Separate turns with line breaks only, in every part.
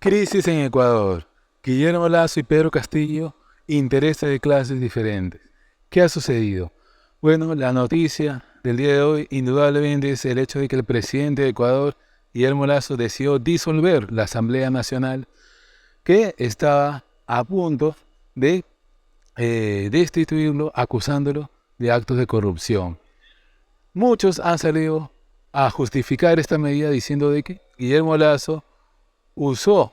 Crisis en Ecuador. Guillermo Lasso y Pedro Castillo, intereses de clases diferentes. ¿Qué ha sucedido? Bueno, la noticia del día de hoy indudablemente es el hecho de que el presidente de Ecuador, Guillermo Lasso, decidió disolver la Asamblea Nacional que estaba a punto de destituirlo, acusándolo de actos de corrupción. Muchos han salido a justificar esta medida diciendo de que Guillermo Lasso usó,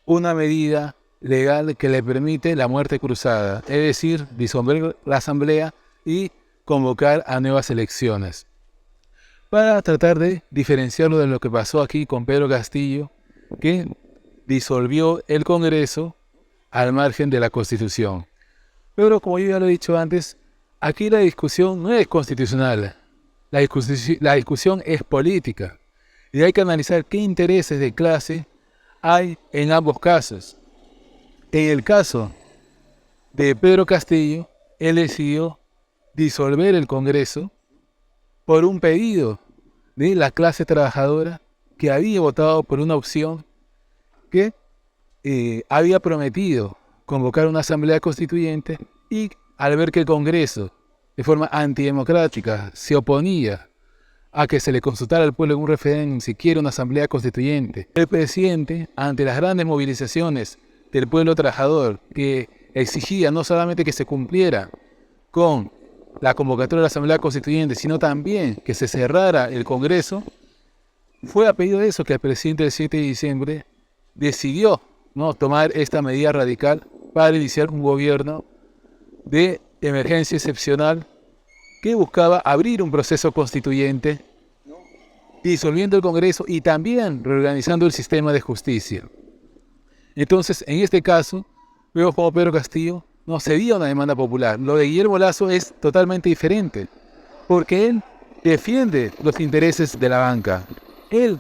una medida legal que le permite la muerte cruzada, es decir, disolver la asamblea y convocar a nuevas elecciones. Para tratar de diferenciarlo de lo que pasó aquí con Pedro Castillo, que disolvió el Congreso al margen de la Constitución. Pero como yo ya lo he dicho antes, aquí la discusión no es constitucional, la discusión es política. Y hay que analizar qué intereses de clase hay en ambos casos. En el caso de Pedro Castillo, él decidió disolver el Congreso por un pedido de la clase trabajadora que había votado por una opción que había prometido convocar una asamblea constituyente y al ver que el Congreso, de forma antidemocrática, se oponía a que se le consultara al pueblo en un referéndum si quiere una asamblea constituyente. El presidente, ante las grandes movilizaciones del pueblo trabajador, que exigía no solamente que se cumpliera con la convocatoria de la asamblea constituyente, sino también que se cerrara el Congreso, fue a pedido de eso que el presidente el 7 de diciembre decidió tomar esta medida radical para iniciar un gobierno de emergencia excepcional que buscaba abrir un proceso constituyente, disolviendo el Congreso y también reorganizando el sistema de justicia. Entonces, en este caso, vemos como Pedro Castillo no cedía a una demanda popular. Lo de Guillermo Lasso es totalmente diferente, porque él defiende los intereses de la banca. Él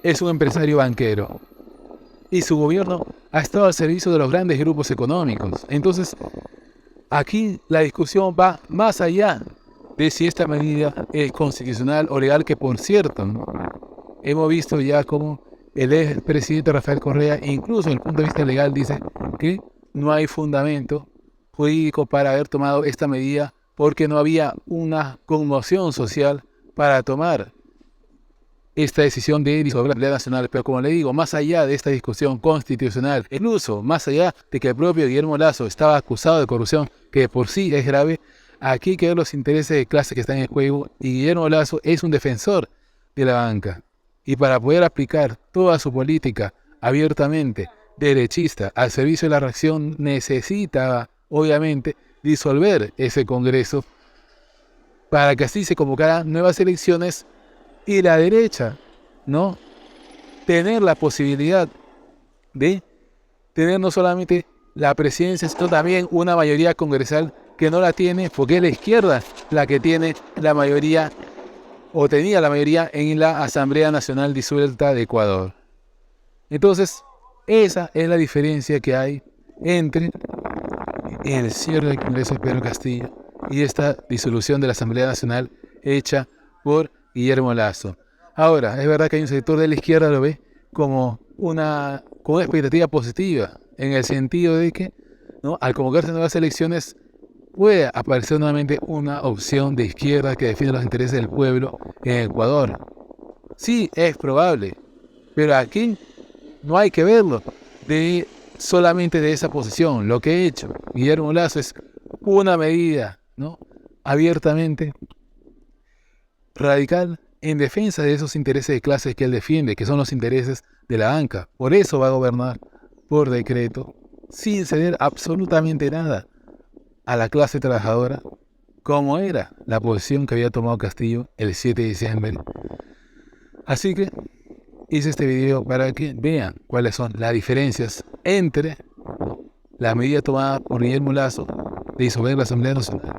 es un empresario banquero y su gobierno ha estado al servicio de los grandes grupos económicos. Entonces, aquí la discusión va más allá de si esta medida es constitucional o legal, que por cierto, hemos visto ya como el expresidente Rafael Correa, incluso desde el punto de vista legal, dice que no hay fundamento jurídico para haber tomado esta medida porque no había una conmoción social para tomar esta decisión de disolver la Asamblea Nacional. Pero como le digo, más allá de esta discusión constitucional, incluso más allá de que el propio Guillermo Lasso estaba acusado de corrupción, que por sí es grave, aquí hay que ver los intereses de clase que están en juego, y Guillermo Lasso es un defensor de la banca. Y para poder aplicar toda su política abiertamente derechista al servicio de la reacción, necesita, obviamente, disolver ese Congreso para que así se convocaran nuevas elecciones y la derecha, tener la posibilidad de tener no solamente la presidencia, sino también una mayoría congresal que no la tiene, porque es la izquierda la que tiene la mayoría, o tenía la mayoría en la Asamblea Nacional disuelta de Ecuador. Entonces, esa es la diferencia que hay entre el cierre del Congreso de Pedro Castillo y esta disolución de la Asamblea Nacional hecha por Guillermo Lasso. Ahora, es verdad que hay un sector de la izquierda lo ve como una expectativa positiva, en el sentido de que al convocarse nuevas elecciones puede aparecer nuevamente una opción de izquierda que defiende los intereses del pueblo en Ecuador. Sí, es probable, pero aquí no hay que verlo solamente de esa posición. Lo que ha hecho Guillermo Lasso es una medida abiertamente radical en defensa de esos intereses de clases que él defiende, que son los intereses de la banca. Por eso va a gobernar por decreto, sin ceder absolutamente nada a la clase trabajadora, como era la posición que había tomado Castillo el 7 de diciembre. Así que hice este video para que vean cuáles son las diferencias entre la medida tomada por Guillermo Lasso de disolver la Asamblea Nacional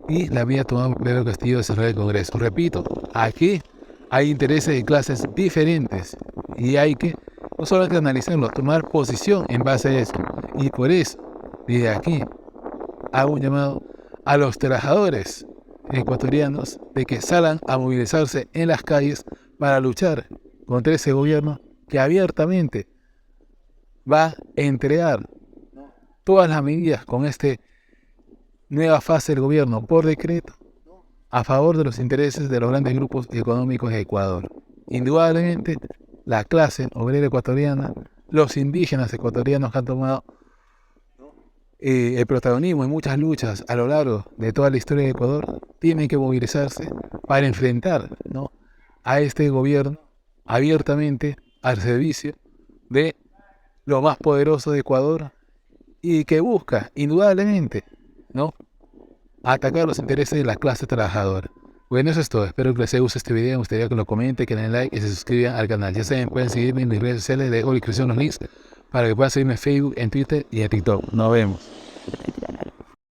y la medida tomada por Pedro Castillo de cerrar el Congreso. Repito, aquí hay intereses de clases diferentes y hay que no solamente analizarlo, tomar posición en base a eso. Y por eso, desde aquí, hago un llamado a los trabajadores ecuatorianos de que salgan a movilizarse en las calles para luchar contra ese gobierno que abiertamente va a entregar todas las medidas con esta nueva fase del gobierno por decreto a favor de los intereses de los grandes grupos económicos de Ecuador. Indudablemente, la clase obrera ecuatoriana, los indígenas ecuatorianos que han tomado el protagonismo en muchas luchas a lo largo de toda la historia de Ecuador, tienen que movilizarse para enfrentar, ¿no?, a este gobierno abiertamente al servicio de lo más poderoso de Ecuador y que busca, indudablemente, ¿no?, atacar los intereses de la clase trabajadora. Bueno, eso es todo. Espero que les haya gustado este video. Me gustaría que lo comenten, que den like y se suscriban al canal. Ya saben, pueden seguirme en mis redes sociales. Les dejo en la descripción los links para que puedan seguirme en Facebook, en Twitter y en TikTok. Nos vemos.